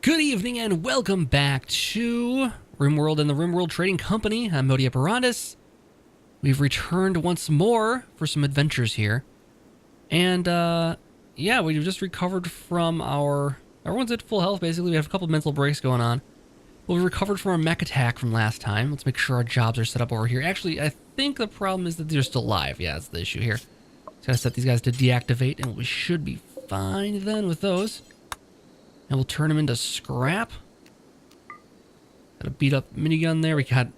Good evening and welcome back to Rimworld and the Rimworld Trading Company. I'm Modi Operandus. We've returned once more for some adventures here. And, yeah, we've just recovered from everyone's at full health, basically. We have a couple of mental breaks going on. But we recovered from our mech attack from last time. Let's make sure our jobs are set up over here. Actually, I think the problem is that they're still alive. Yeah, that's the issue here. Just gotta set these guys to deactivate, and we should be fine then with those. And we'll turn them into scrap. Got a beat up minigun there. We got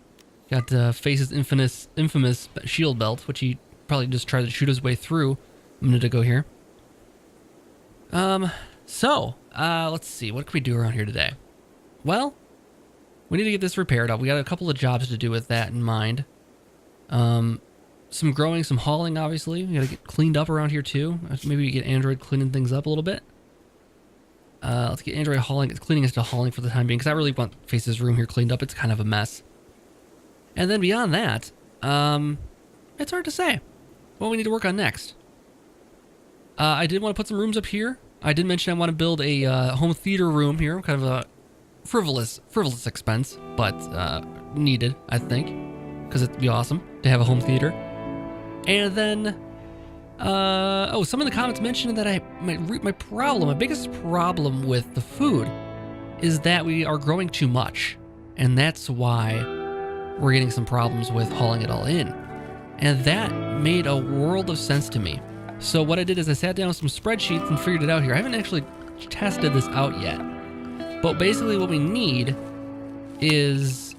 Face's infamous shield belt, which he probably just tried to shoot his way through a minute ago here. Let's see. What can we do around here today? Well, we need to get this repaired up. We got a couple of jobs to do with that in mind. Some growing, some hauling, obviously. We got to get cleaned up around here too. Maybe we get Android cleaning things up a little bit. Let's get Android cleaning us to hauling for the time being, because I really want Face's room here cleaned up. It's kind of a mess. And then beyond that, it's hard to say what we need to work on next. I did want to put some rooms up here. I did mention I want to build a home theater room here, kind of a frivolous expense, but needed, I think, because it'd be awesome to have a home theater. And then, some in the comments mentioned that my biggest problem with the food is that we are growing too much, and that's why we're getting some problems with hauling it all in. And that made a world of sense to me. So what I did is I sat down with some spreadsheets and figured it out here. I haven't actually tested this out yet, but basically what we need is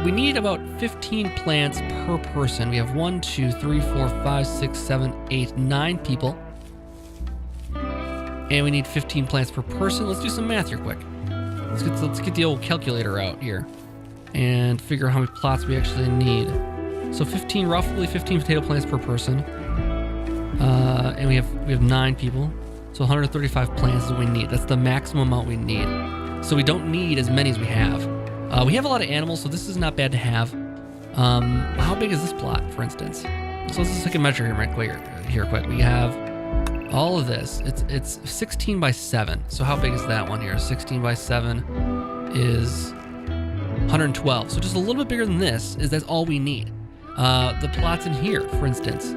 we need about 15 plants per person. We have 1, 2, 3, 4, 5, 6, 7, 8, 9 people. And we need 15 plants per person. Let's do some math here quick. Let's get the old calculator out here and figure out how many plots we actually need. So roughly 15 potato plants per person. And we have 9 people. So 135 plants is what we need. That's the maximum amount we need. So we don't need as many as we have. We have a lot of animals, so this is not bad to have. How big is this plot, for instance? So let's just take a measure here quick. We have all of this. It's 16 by 7. So how big is that one here? 16 by 7 is 112. So just a little bit bigger than this. That's all we need. The plots in here, for instance.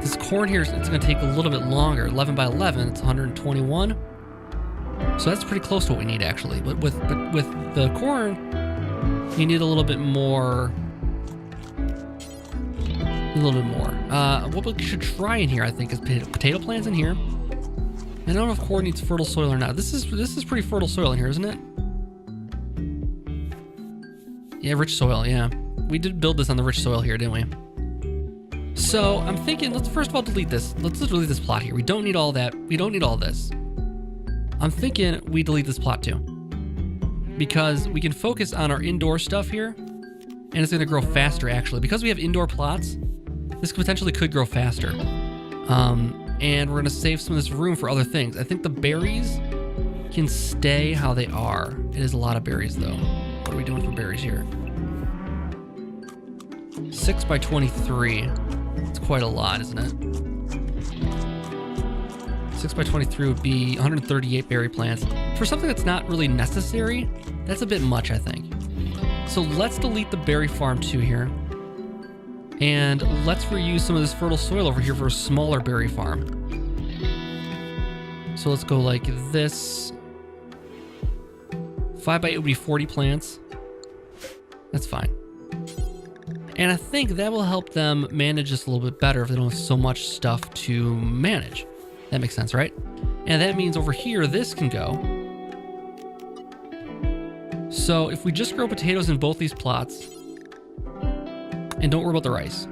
This corn here, it's going to take a little bit longer. 11 by 11, it's 121. So that's pretty close to what we need, actually. But with the corn, you need a little bit more. What we should try in here, I think, is potato plants in here. I don't know if corn needs fertile soil or not. This is pretty fertile soil in here, isn't it? Yeah, rich soil. Yeah, we did build this on the rich soil here, didn't we? So I'm thinking, let's first of all delete this. Let's just delete this plot here. We don't need all that. We don't need all this. I'm thinking we delete this plot too, because we can focus on our indoor stuff here, and it's going to grow faster actually. Because we have indoor plots, this potentially could grow faster. And we're going to save some of this room for other things. I think the berries can stay how they are. It is a lot of berries though. What are we doing for berries here? 6 by 23. It's quite a lot, isn't it? 6 by 23 would be 138 berry plants. For something that's not really necessary, that's a bit much, I think. So let's delete the berry farm too here. And let's reuse some of this fertile soil over here for a smaller berry farm. So let's go like this. 5 by 8 would be 40 plants. That's fine. And I think that will help them manage this a little bit better if they don't have so much stuff to manage. That makes sense, right? And that means over here, this can go. So if we just grow potatoes in both these plots and don't worry about the rice,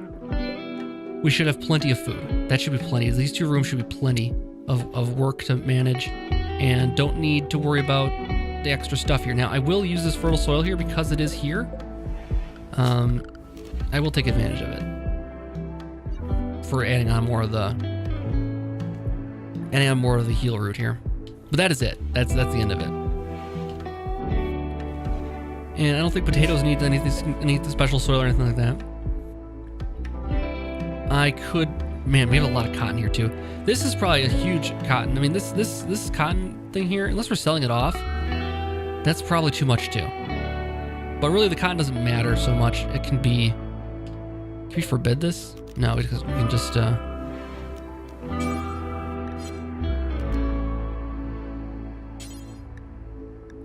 we should have plenty of food. That should be plenty. These 2 rooms should be plenty of work to manage and don't need to worry about the extra stuff here. Now, I will use this fertile soil here because it is here. I will take advantage of it for adding on more of the heal root here. But that is it. That's the end of it. And I don't think potatoes need any special soil or anything like that. I could Man, we have a lot of cotton here too. This is probably a huge cotton. I mean, this cotton thing here, unless we're selling it off, that's probably too much too. But really, the cotton doesn't matter so much. It can be. Can we forbid this? No, because we can just. I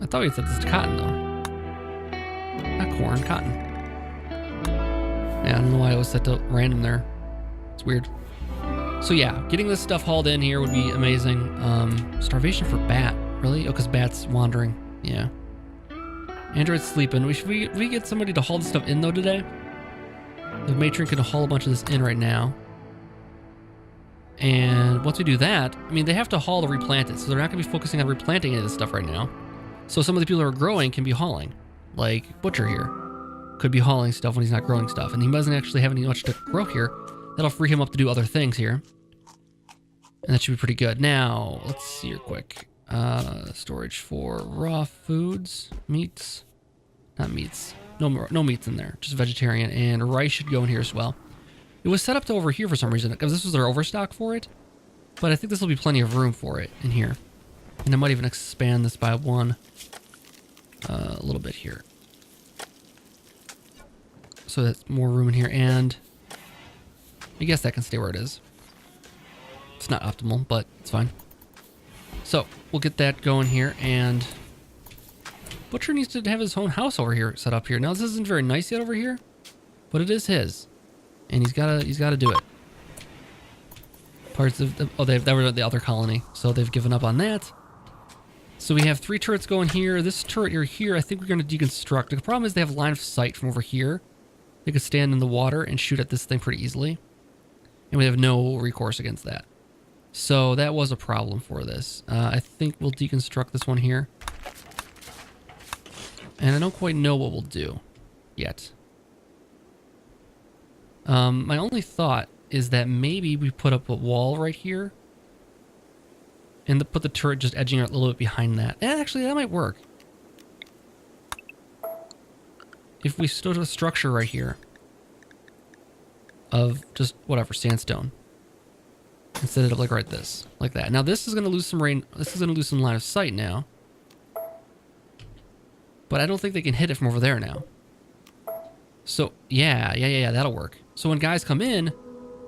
thought we said this is cotton though. Not corn, cotton. Yeah, I don't know why it was set to random there. It's weird. So yeah, getting this stuff hauled in here would be amazing. Starvation for bat, really? Oh, because bat's wandering. Yeah. Android's sleeping. We get somebody to haul this stuff in though today. The matron can haul a bunch of this in right now. And once we do that, I mean, they have to haul to replant it, so they're not going to be focusing on replanting any of this stuff right now. So some of the people who are growing can be hauling, like Butcher here. Could be hauling stuff when he's not growing stuff, and he doesn't actually have any much to grow here. That'll free him up to do other things here. And that should be pretty good. Now, let's see here quick. Storage for raw foods, meats, not meats. No meats in there, just vegetarian, and rice should go in here as well. It was set up to over here for some reason, because this was their overstock for it. But I think this will be plenty of room for it in here. And I might even expand this by one a little bit here. So that's more room in here, and I guess that can stay where it is. It's not optimal, but it's fine. So we'll get that going here, and Butcher needs to have his own house over here set up here. Now this isn't very nice yet over here, but it is his, and he's gotta do it. Parts of the, oh, that were the other colony, so they've given up on that. So we have 3 turrets going here. This turret here, I think we're going to deconstruct. The problem is they have line of sight from over here. They could stand in the water and shoot at this thing pretty easily, and we have no recourse against that. So that was a problem for this. I think we'll deconstruct this one here. And I don't quite know what we'll do yet. My only thought is that maybe we put up a wall right here and put the turret just edging out a little bit behind that. And actually, that might work. If we stood a structure right here of just whatever, sandstone, instead of like like that. Now this is going to lose some rain. This is going to lose some line of sight now. But I don't think they can hit it from over there now. So yeah, that'll work. So when guys come in,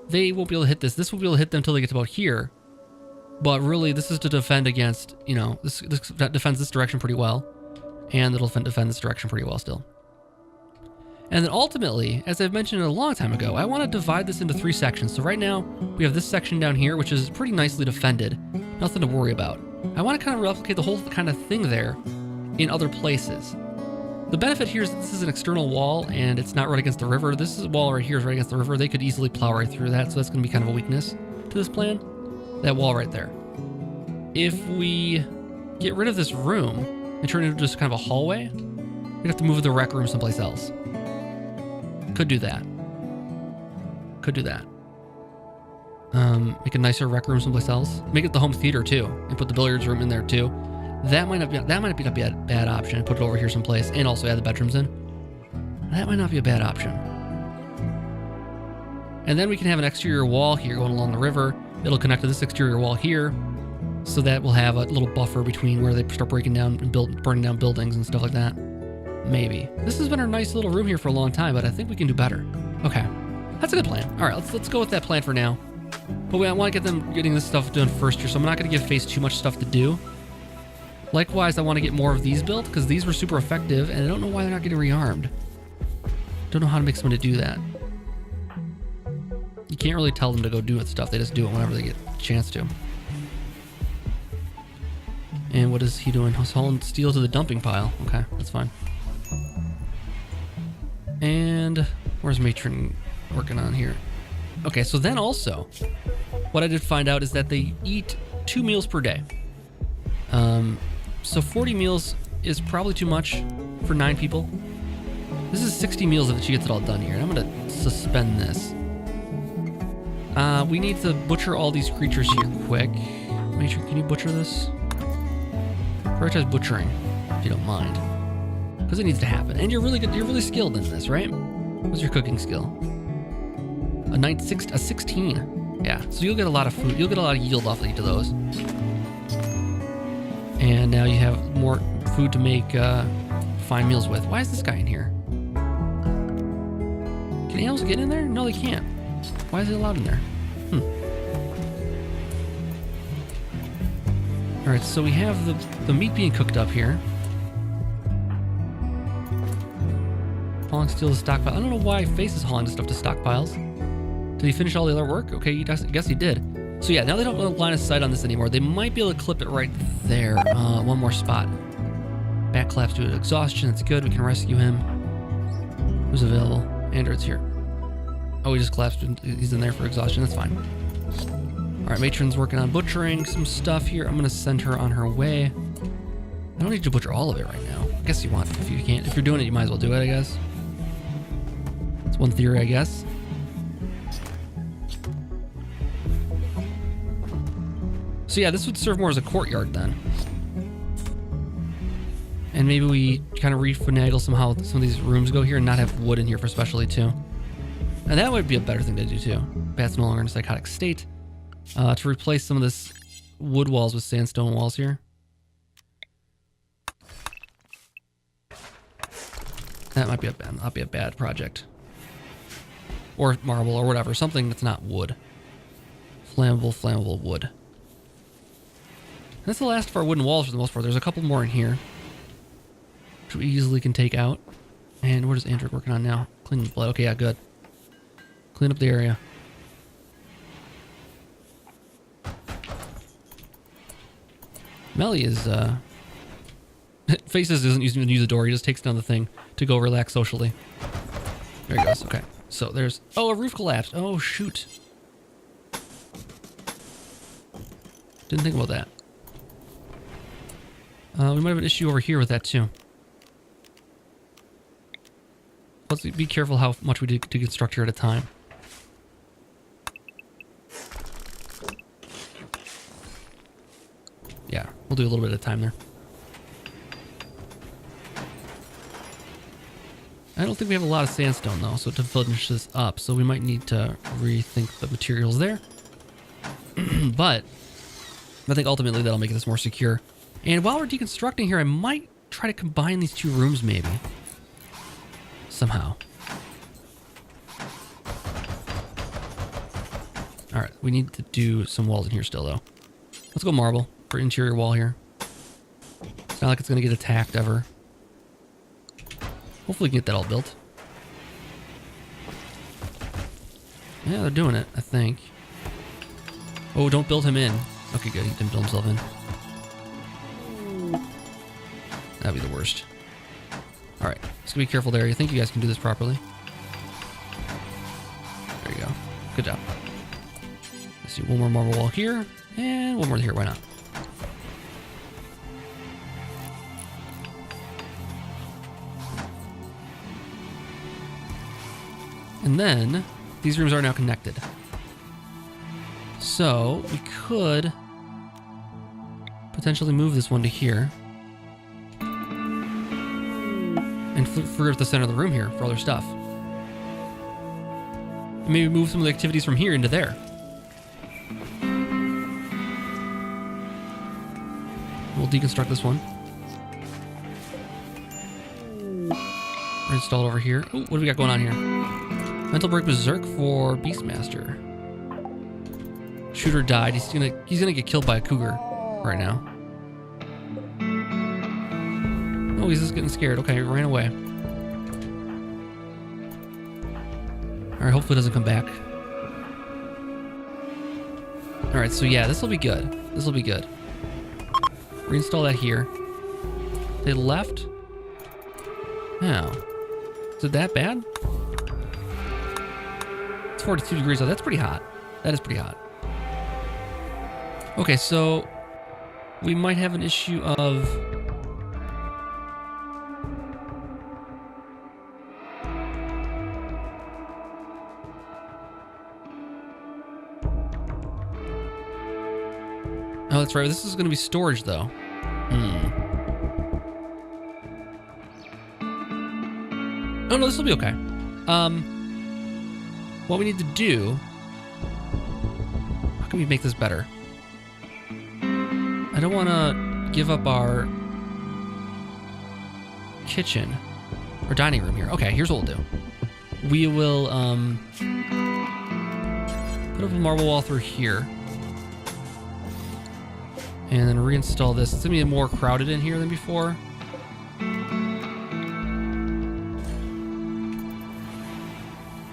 they won't be able to hit this. This will be able to hit them until they get to about here. But really, this is to defend against, you know, this defends this direction pretty well. And it'll defend this direction pretty well still. And then ultimately, as I've mentioned a long time ago, I want to divide this into 3 sections. So right now, we have this section down here, which is pretty nicely defended. Nothing to worry about. I want to kind of replicate the whole kind of thing there in other places. The benefit here is that this is an external wall, and it's not right against the river. This wall right here is right against the river. They could easily plow right through that, so that's going to be kind of a weakness to this plan. That wall right there. If we get rid of this room and turn it into just kind of a hallway, we'd have to move the rec room someplace else. Could do that. Make a nicer rec room someplace else. Make it the home theater too, and put the billiards room in there too. That might not be a bad option. Put it over here someplace, and also add the bedrooms in. That might not be a bad option. And then we can have an exterior wall here going along the river. It'll connect to this exterior wall here, so that we'll have a little buffer between where they start breaking down and burning down buildings and stuff like that. Maybe. This has been a nice little room here for a long time, but I think we can do better. Okay, that's a good plan. All right, let's go with that plan for now. But I want to get them getting this stuff done first here, so I'm not going to give Phase too much stuff to do. Likewise, I want to get more of these built, because these were super effective, and I don't know why they're not getting rearmed. Don't know how to make someone to do that. You can't really tell them to go do it stuff. They just do it whenever they get a chance to. And what is he doing? He's hauling steel to the dumping pile. Okay, that's fine. And where's Matron working on here? Okay, so then also, what I did find out is that they eat 2 meals per day. So 40 meals is probably too much for 9 people. This is 60 meals if she gets it all done here. And I'm going to suspend this. We need to butcher all these creatures here quick. Matron, can you butcher this? Prioritize butchering, if you don't mind. Because it needs to happen. And you're really good. You're really skilled in this, right? What's your cooking skill? A 16. Yeah, so you'll get a lot of food. You'll get a lot of yield off of each of those. And now you have more food to make fine meals with. Why is this guy in here? Can animals get in there? No, they can't. Why is he allowed in there? All right, so we have the meat being cooked up here. Hauling steel to stockpile. I don't know why Face is hauling this stuff to stockpiles. Did he finish all the other work? Okay, I guess he did. So yeah, now they don't have line of sight on this anymore. They might be able to clip it right there. One more spot. Back collapse due to exhaustion. That's good. We can rescue him. Who's available? Android's here. Oh, he just collapsed. He's in there for exhaustion. That's fine. All right, Matron's working on butchering some stuff here. I'm going to send her on her way. I don't need to butcher all of it right now. I guess you want. If you can't. If you're doing it, you might as well do it, I guess. That's one theory, I guess. So yeah, this would serve more as a courtyard then. And maybe we kind of refinagle somehow some of these rooms go here and not have wood in here for specialty too. And that would be a better thing to do too. Bat's no longer in a psychotic state. To replace some of this wood walls with sandstone walls here. That might be a bad project. Or marble or whatever, something that's not wood. Flammable wood. That's the last of our wooden walls for the most part. There's a couple more in here, which we easily can take out. And what is Android working on now? Cleaning the blood. Okay, yeah, good. Clean up the area. Melly is, Faces doesn't even use the door. He just takes down the thing to go relax socially. There he goes. Okay. So there's, oh, a roof collapsed. Oh, shoot. Didn't think about that. We might have an issue over here with that too. Let's be careful how much we deconstruct here at a time. Yeah, we'll do a little bit at a time there. I don't think we have a lot of sandstone though, so to finish this up, so we might need to rethink the materials there. But I think ultimately that'll make this more secure. And while we're deconstructing here, I might try to combine these two rooms maybe. Somehow. Alright, we need to do some walls in here still though. Let's go marble for interior wall here. It's not like it's going to get attacked ever. Hopefully we can get that all built. Yeah, they're doing it, I think. Oh, don't build him in. Okay, good. He didn't build himself in. That'd be the worst. All right, let's be careful there. I think you guys can do this properly. There you go. Good job. Let's see, one more marble wall here, and one more here. Why not? And then these rooms are now connected. So we could potentially move this one to here. And figure out the center of the room here for other stuff. And maybe move some of the activities from here into there. We'll deconstruct this one. We're installed over here. Oh, what do we got going on here? Mental break berserk for Beastmaster. Shooter died. He's gonna get killed by a cougar right now. Oh, he's just getting scared. Okay, he ran away. Alright, hopefully it doesn't come back. Alright, so yeah, this will be good. This will be good. Reinstall that here. They left? Now, is it that bad? It's 42 degrees though. That's pretty hot. That is pretty hot. Okay, so we might have an issue of... Oh, that's right. This is going to be storage, though. Oh, no, this will be okay. What we need to do How can we make this better? I don't want to give up our kitchen or dining room here. Okay, here's what we'll do. We will put up a marble wall through here. And then reinstall this. It's going to be more crowded in here than before.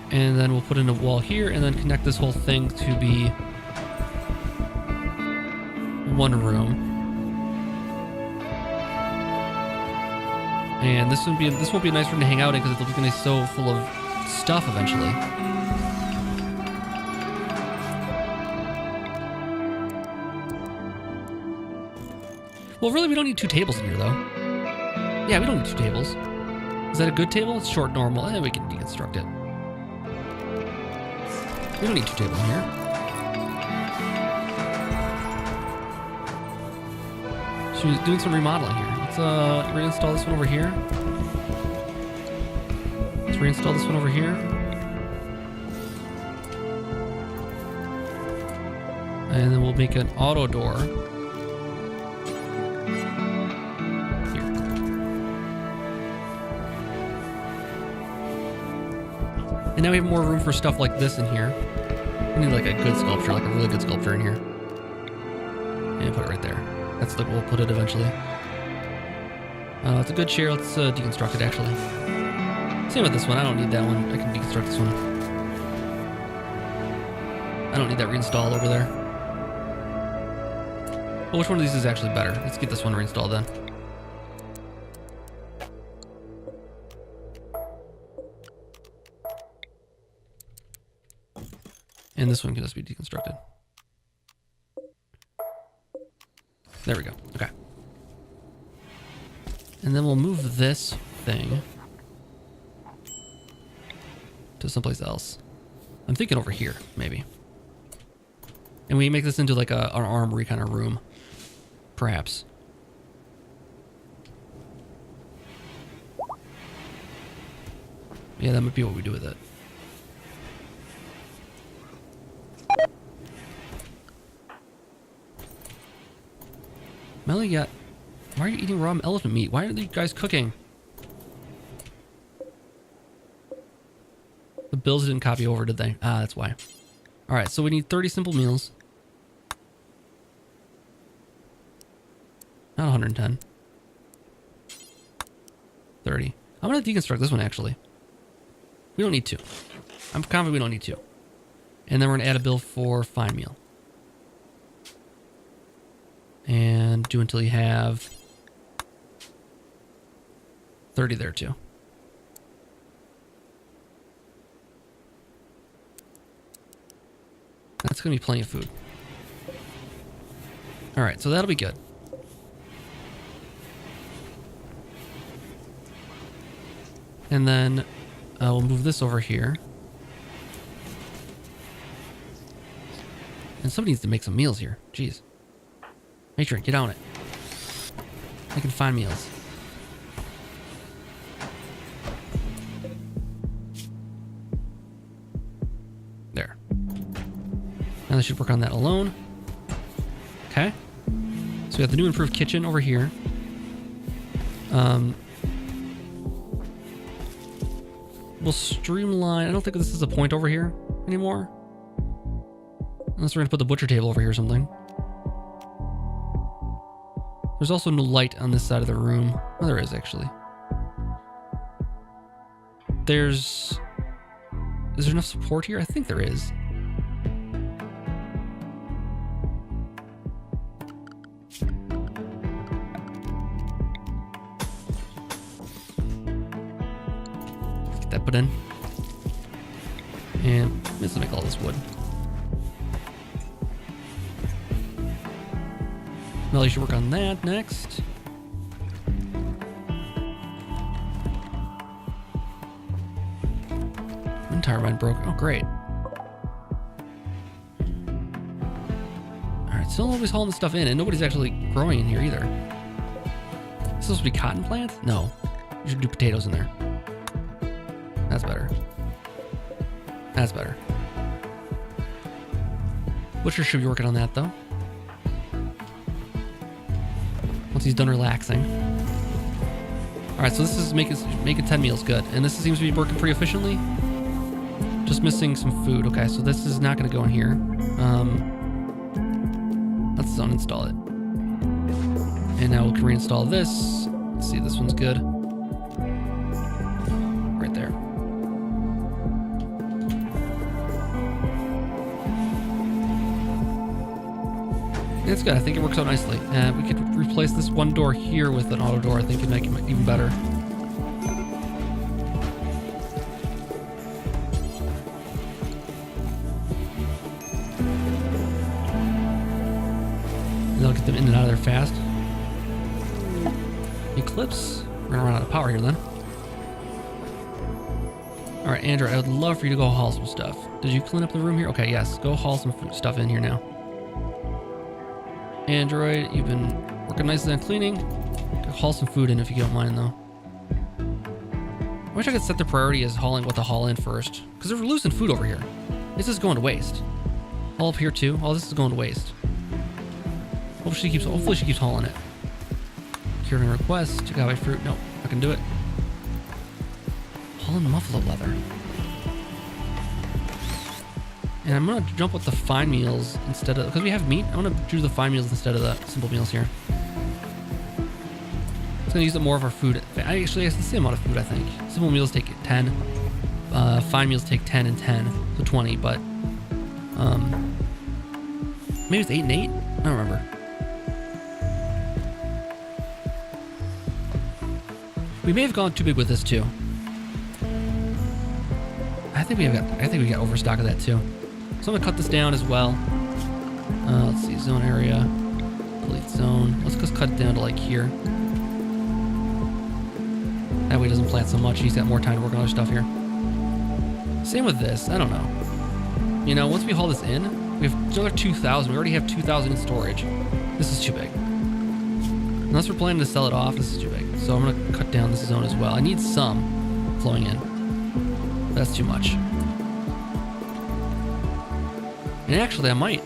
And then we'll put in a wall here and then connect this whole thing to be one room. And this won't be a nice room to hang out in because it's going to be so full of stuff eventually. Well, really, we don't need 2 tables in here, though. Yeah, we don't need 2 tables. Is that a good table? It's short, normal. We can deconstruct it. We don't need 2 tables in here. She's doing some remodeling here. Let's reinstall this one over here. Let's reinstall this one over here. And then we'll make an auto door. Here. And now we have more room for stuff like this in here. We need like a good sculpture, like a really good sculpture in here. And put it right there. That's the, we'll put it eventually. It's a good chair. Let's deconstruct it actually. Same with this one. I don't need that one. I can deconstruct this one. I don't need that reinstalled over there. Well, which one of these is actually better? Let's get this one reinstalled then. And this one can just be deconstructed. There we go. Okay. And then we'll move this thing to someplace else. I'm thinking over here, maybe. And we make this into like an armory kind of room, perhaps. Yeah, that might be what we do with it. Melly got... Why are you eating raw elephant meat? Why are you guys cooking? The bills didn't copy over, did they? Ah, that's why. Alright, so we need 30 simple meals. Not 110. 30. I'm going to deconstruct this one, actually. We don't need to. I'm confident we don't need to. And then we're going to add a bill for fine meal. And do until you have 30 there too. That's going to be plenty of food. All right, so that'll be good. And then we'll move this over here. And somebody needs to make some meals here. Jeez. Matron, get on it. I can find meals. There. Now they should work on that alone. Okay. So we got the new improved kitchen over here. We'll streamline. I don't think this is a point over here anymore. Unless we're going to put the butcher table over here or something. There's also no light on this side of the room. Oh, there is actually. Is there enough support here? I think there is. Let's get that put in. And let's make all this wood. Melly should work on that next. One turbine broke. Oh, great. Alright, still always hauling the stuff in, and nobody's actually growing in here either. Is this supposed to be cotton plant? No. You should do potatoes in there. That's better. That's better. Butcher should be working on that though. Once he's done relaxing. Alright, so this is making 10 meals, good. And this seems to be working pretty efficiently. Just missing some food. Okay, so this is not going to go in here. Let's uninstall it. And now we can reinstall this. Let's see, this one's good. Right there. It's good. I think it works out nicely. We could replace this one door here with an auto door. I think it'd make it even better. And I'll get them in and out of there fast. Eclipse. We're gonna run out of power here then. All right, Andrew, I would love for you to go haul some stuff. Did you clean up the room here? Okay, yes. Go haul some stuff in here now. Android, you've been working nicely on cleaning. Go haul some food in if you don't mind, though. I wish I could set the priority as hauling what to haul in first, because they're losing food over here. This is going to waste. All up here too. All this is going to waste. Hopefully she keeps hauling it. Curing request. Check out my fruit. Nope, I can do it. Hauling muffalo leather. And I'm going to jump with the fine meals instead of... Because we have meat, I'm going to do the fine meals instead of the simple meals here. It's going to use up more of our food. Actually, it's the same amount of food, I think. Simple meals take 10. Fine meals take 10 and 10. So 20, but... maybe it's 8 and 8? I don't remember. We may have gone too big with this, too. I think we got overstock of that, too. So I'm gonna cut this down as well. Let's see, zone area, delete zone. Let's just cut it down to like here. That way he doesn't plant so much. He's got more time to work on other stuff here. Same with this, I don't know. You know, once we haul this in, we have another 2,000. We already have 2,000 in storage. This is too big. Unless we're planning to sell it off, this is too big. So I'm gonna cut down this zone as well. I need some flowing in. That's too much. And actually, I might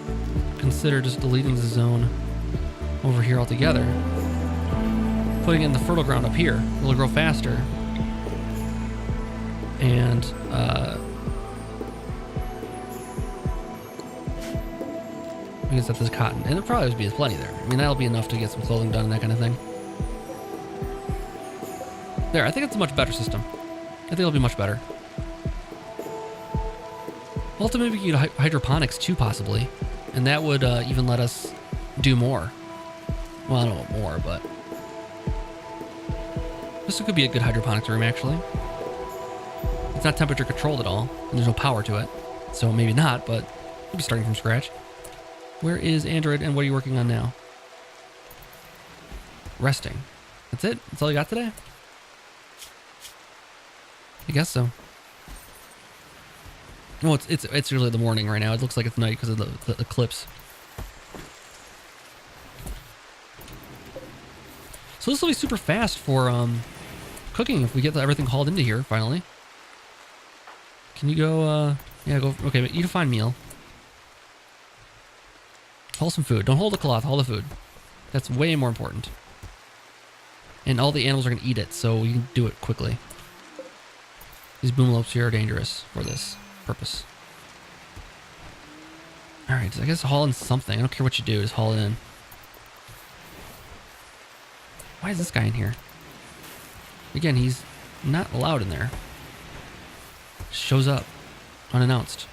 consider just deleting the zone over here altogether. Putting in the fertile ground up here. It'll grow faster. And, we can set this cotton. And there'll probably be plenty there. I mean, that'll be enough to get some clothing done and that kind of thing. There, I think it's a much better system. I think it'll be much better. Ultimately, we could get hydroponics too, possibly. And that would even let us do more. Well, I don't know what more, but... This could be a good hydroponics room, actually. It's not temperature controlled at all, and there's no power to it. So maybe not, but we'll be starting from scratch. Where is Android, and what are you working on now? Resting. That's it? That's all you got today? I guess so. Oh, it's really the morning right now. It looks like it's night because of the eclipse. So this will be super fast for cooking if we get everything hauled into here finally. Can you go? Yeah, go. Okay, but eat a fine meal. Haul some food. Don't hold the cloth. Haul the food. That's way more important. And all the animals are gonna eat it, so you can do it quickly. These boomlopes here are dangerous for this purpose. Alright, so I guess haul in something. I don't care what you do, just haul it in. Why is this guy in here? Again, he's not allowed in there. Just shows up unannounced.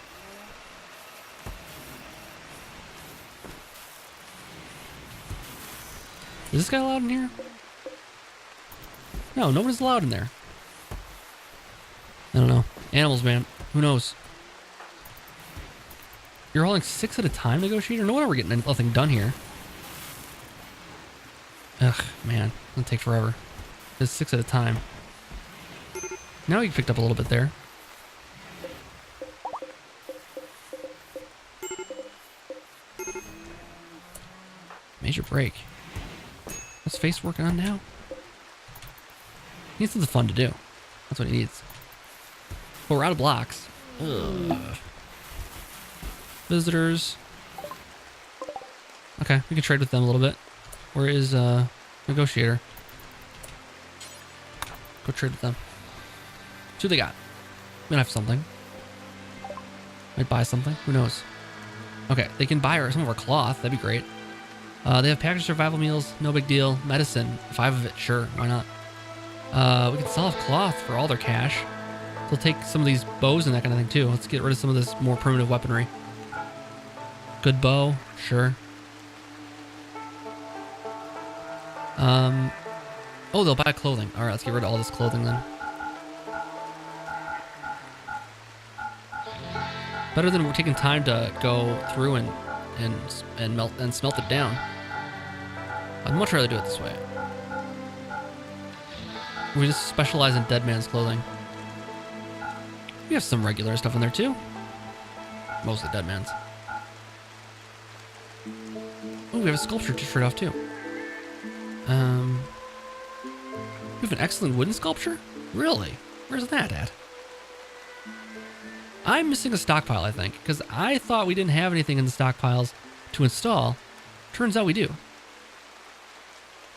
Is this guy allowed in here? No, nobody's allowed in there. I don't know. Animals, man. Who knows? You're hauling 6 at a time, negotiator? No wonder we're getting nothing done here. Ugh, man. It'll take forever. It's 6 at a time. Now you picked up a little bit there. Major break. What's Face working on now? He needs something fun to do. That's what he needs. But we're out of blocks. Ugh. Visitors. Okay, we can trade with them a little bit. Where is negotiator? Go trade with them. See what they got. We might have something. Might buy something. Who knows? Okay, they can buy some of our cloth. That'd be great. They have packaged survival meals. No big deal. Medicine. 5 of it. Sure. Why not? We can sell off cloth for all their cash. They'll take some of these bows and that kind of thing too. Let's get rid of some of this more primitive weaponry. Good bow. Sure. Oh, they'll buy clothing. All right, let's get rid of all this clothing then. Better than we're taking time to go through and melt and smelt it down. I'd much rather do it this way. We just specialize in dead man's clothing. We have some regular stuff in there too. Mostly dead man's. Oh, we have a sculpture to trade off too. We have an excellent wooden sculpture? Really? Where's that at? I'm missing a stockpile, I think, because I thought we didn't have anything in the stockpiles to install. Turns out we do.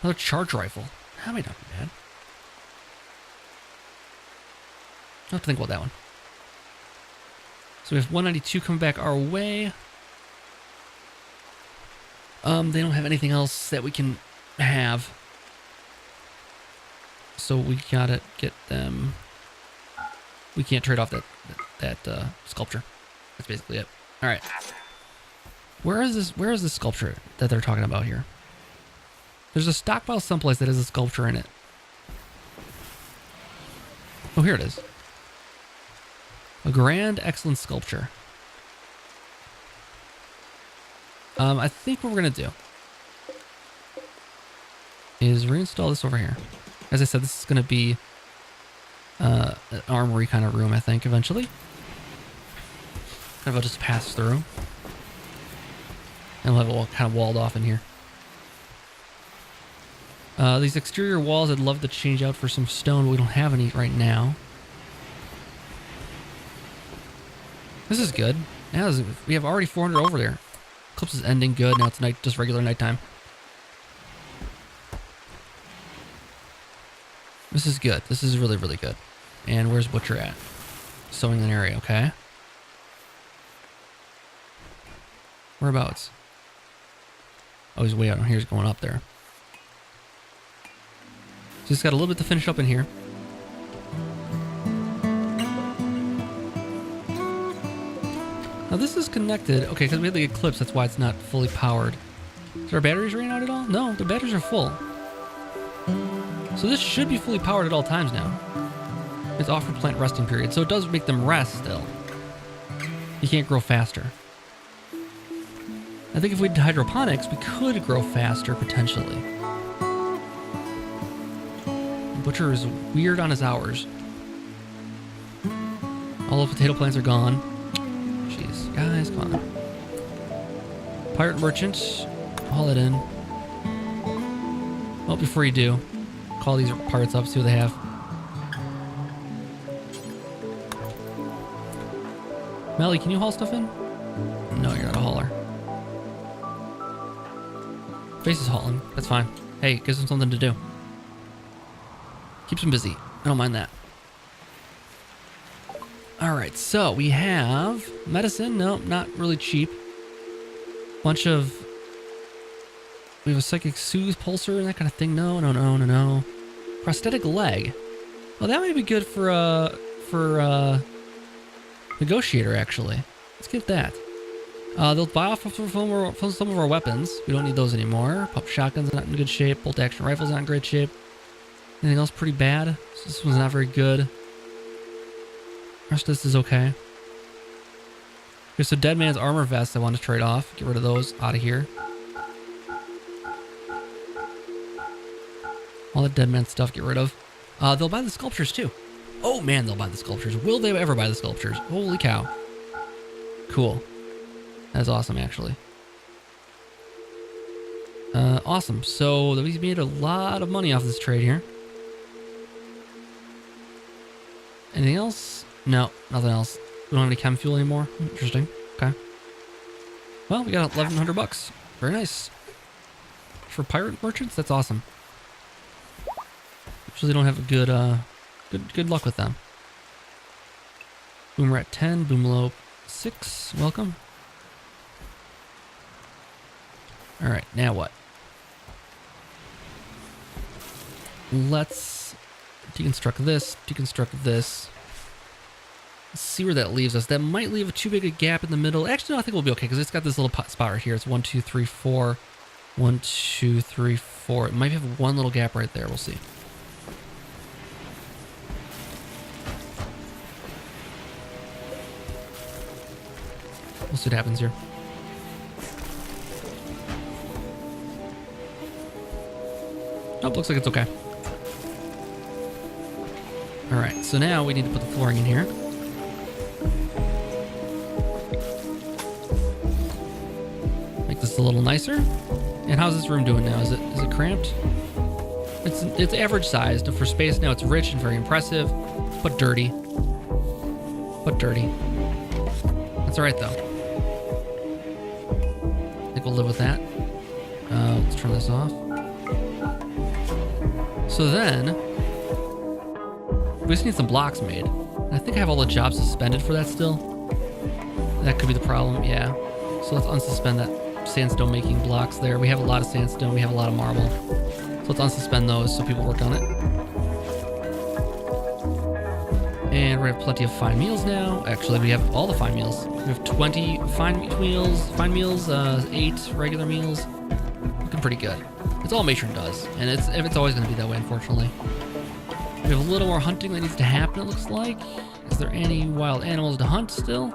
Another charge rifle. That might not be bad. I'll have to think about that one. So we have 192 coming back our way. They don't have anything else that we can have. So we gotta get them. We can't trade off that sculpture. That's basically it. All right. Where is this sculpture that they're talking about here? There's a stockpile someplace that has a sculpture in it. Oh, here it is. A grand, excellent sculpture. I think what we're gonna do is reinstall this over here. As I said, this is gonna be an armory kind of room, I think, eventually. I'll just pass through. And we'll have it all kind of walled off in here. These exterior walls I'd love to change out for some stone, but we don't have any right now. This is good. Yeah, we have already 400 over there. Eclipse is ending good. Now it's night, just regular nighttime. This is good. This is really, really good. And where's Butcher at? Sewing an area, okay. Whereabouts? Oh, he's way out here. He's going up there. So he's got a little bit to finish up in here. Now this is connected. Okay, because we had the eclipse, that's why it's not fully powered. Is our batteries ran out at all? No, the batteries are full. So this should be fully powered at all times now. It's off for plant resting period, so it does make them rest still. You can't grow faster. I think if we did hydroponics, we could grow faster, potentially. Butcher is weird on his hours. All the potato plants are gone. Jeez, guys, come on. Pirate merchant, haul it in. Well, before you do, call these pirates up, see what they have. Melly, can you haul stuff in? No, you're not a hauler. Face is hauling. That's fine. Hey, gives them something to do. Keeps them busy. I don't mind that. Alright, so we have medicine. No, not really cheap. Bunch of... We have a psychic soothe pulsar and that kind of thing. No. Prosthetic leg. Well, that might be good for negotiator, actually. Let's get that. They'll buy off of some of our weapons. We don't need those anymore. Pump shotgun's not in good shape. Bolt action rifle's not in great shape. Anything else pretty bad? So this one's not very good. Rest of this is okay. Okay, so Dead Man's armor vest I want to trade off. Get rid of those out of here. All the Dead Man stuff, get rid of. They'll buy the sculptures too. Oh man, they'll buy the sculptures. Will they ever buy the sculptures? Holy cow. Cool. That's awesome, actually. Awesome. So we made a lot of money off this trade here. Anything else? No, nothing else. We don't have any chem fuel anymore. Interesting. Okay. Well, we got 1,100 bucks. Very nice. for pirate merchants? That's awesome. Usually don't have a good, good luck with them. Boomer at 10, Boomlow 6, welcome. Alright, now what? Let's deconstruct this, deconstruct this. Let's see where that leaves us. That might leave too big a gap in the middle. Actually, no, I think we'll be okay because it's got this little spot right here. It's 1, 2, 3, 4. 1, 2, 3, 4. It might have one little gap right there. We'll see. We'll see what happens here. Nope, looks like it's okay. Alright, so now we need to put the flooring in here. Make this a little nicer. And how's this room doing now? Is it cramped? It's average sized. For space now it's rich and very impressive, but dirty. But dirty. That's alright though. I think we'll live with that. Let's turn this off. So then, we just need some blocks made. And I think I have all the jobs suspended for that still. That could be the problem, yeah. So let's unsuspend that sandstone making blocks there. We have a lot of sandstone, we have a lot of marble. So let's unsuspend those so people work on it. And we're gonna have plenty of fine meals now. Actually, we have all the fine meals. We have 20 fine meals, 8 regular meals. Looking pretty good. It's all Matron does, and it's always gonna be that way, unfortunately. We have a little more hunting that needs to happen, it looks like. Is there any wild animals to hunt still?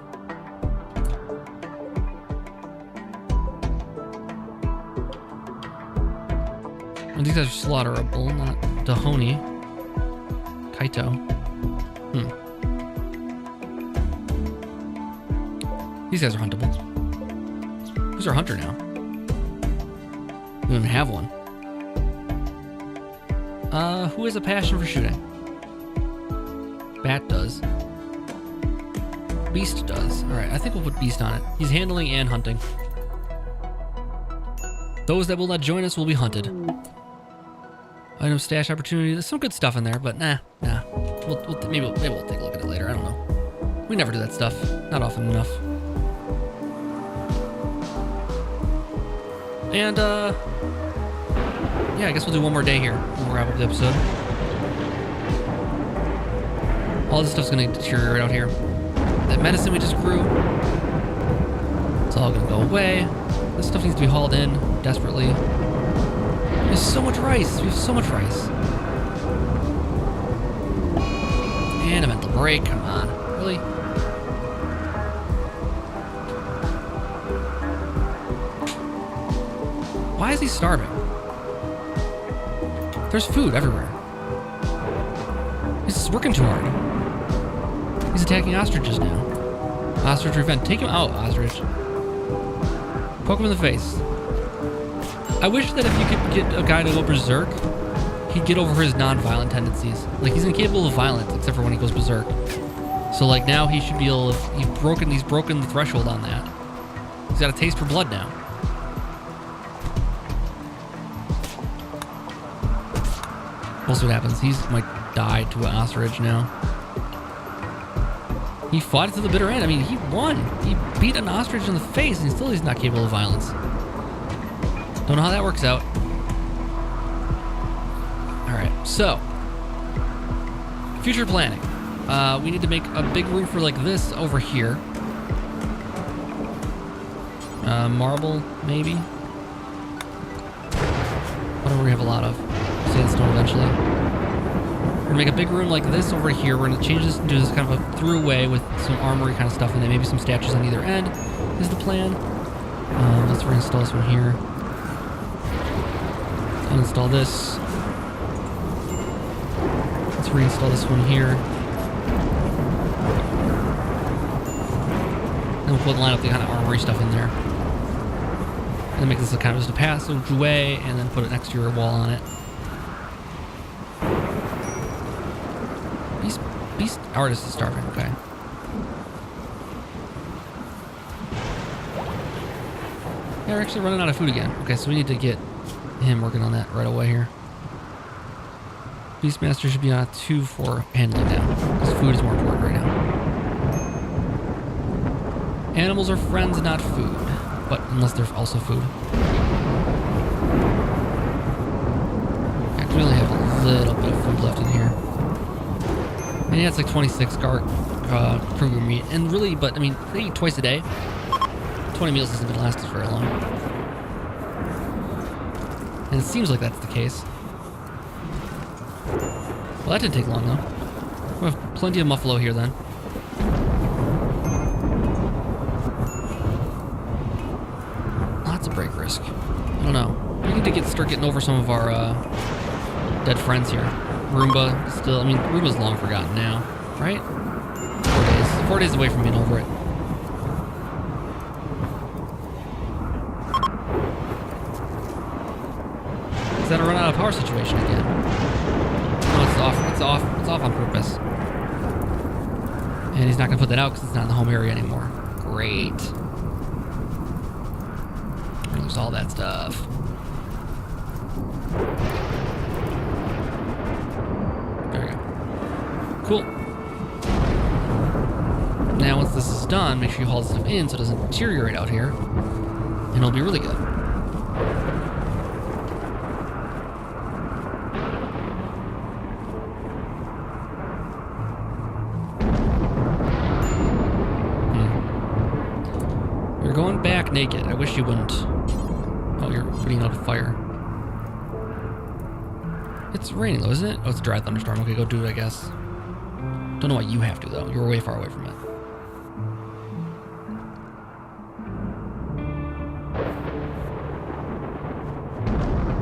And these guys are slaughterable, not Dahoni. Kaito. These guys are huntable. Who's our hunter now? We don't even have one. Who has a passion for shooting? Bat does. Beast does. Alright, I think we'll put Beast on it. He's handling and hunting. Those that will not join us will be hunted. Item stash opportunity. There's some good stuff in there, but nah. Maybe we'll take a look at it later. I don't know. We never do that stuff. Not often enough. And, yeah, I guess we'll do one more day here. We'll wrap up the episode. All this stuff's gonna deteriorate out here. That medicine we just grew, it's all gonna go away. This stuff needs to be hauled in desperately. There's so much rice. We have so much rice. And a mental break. Come on. Really? Why is he starving? There's food everywhere. He's working too hard. He's attacking ostriches now. Ostrich revenge. Take him out, ostrich. Poke him in the face. I wish that if you could get a guy to go berserk, he'd get over his non-violent tendencies. Like, he's incapable of violence except for when he goes berserk. So like now he should be able to, he's broken the threshold on that. He's got a taste for blood now. We'll see what happens. He might die to an ostrich now. He fought it to the bitter end. I mean, he won. He beat an ostrich in the face and still he's not capable of violence. Don't know how that works out. Alright, so. Future planning. We need to make a big room for like this over here. Marble, maybe. Whatever we have a lot of. Sandstone eventually. We're gonna make a big room like this over here. We're gonna change this into this kind of a throughway with some armory kind of stuff in there. Maybe some statues on either end is the plan. Let's reinstall this one here. Uninstall this. Let's reinstall this one here. And we'll line up the kind of armory stuff in there. And then make this a kind of just a passageway and then put an exterior wall on it. Beast artist is starving, okay. Yeah, we're actually running out of food again. Okay, so we need to get him working on that right away here. Beastmaster should be on a 2 for handling now, because food is more important right now. Animals are friends, not food, but unless they're also food. We only have a little bit of food left in here. And yeah, it's like 26 kruger meat. And really, but I mean, if they eat twice a day, 20 meals isn't going to last us very long. And it seems like that's the case. Well, that didn't take long, though. We have plenty of muffalo here, then. Lots of break risk. I don't know. We need to start getting over some of our dead friends here. Roomba, still, I mean, Roomba's long forgotten now, right? 4 days. 4 days away from being over it. Is that a run out of power situation again? No, it's off. It's off. It's off on purpose. And he's not gonna put that out because it's not in the home area anymore. Great. We're gonna lose all that stuff. There we go. Cool. Now once this is done, make sure you haul this stuff in so it doesn't deteriorate out here. And it'll be really good. You're going back naked. I wish you wouldn't. Oh, you're putting out a fire. It's raining though, isn't it? Oh, it's a dry thunderstorm. Okay, go do it, I guess. Don't know why you have to though. You're way far away from it.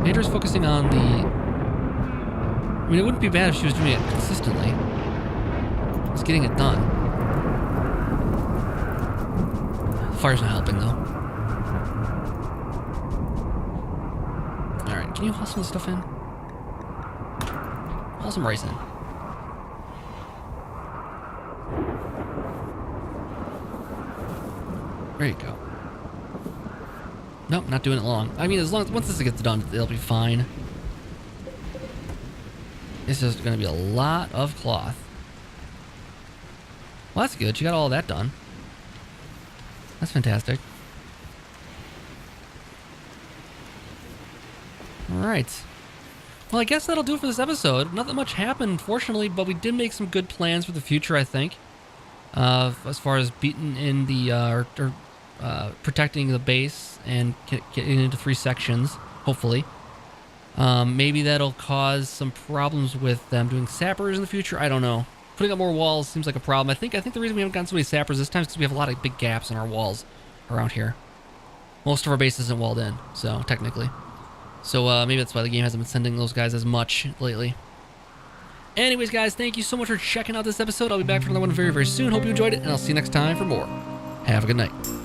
Major's focusing on the... I mean, it wouldn't be bad if she was doing it consistently. Just getting it done. The fire's not helping though. Alright, can you haul some of this stuff in? Haul some rice in. There you go. Nope, not doing it long. I mean, as long as once this gets done, it'll be fine. It's just going to be a lot of cloth. Well, that's good. She got all of that done. That's fantastic. All right. Well, I guess that'll do it for this episode. Not that much happened, fortunately, but we did make some good plans for the future, I think. As far as beating in the, protecting the base and getting into 3 sections, hopefully. Maybe that'll cause some problems with them doing sappers in the future. I don't know. Putting up more walls seems like a problem. I think the reason we haven't gotten so many sappers this time is because we have a lot of big gaps in our walls around here. Most of our base isn't walled in, so technically. So maybe that's why the game hasn't been sending those guys as much lately. Anyways, guys, thank you so much for checking out this episode. I'll be back for another one very, very soon. Hope you enjoyed it, and I'll see you next time for more. Have a good night.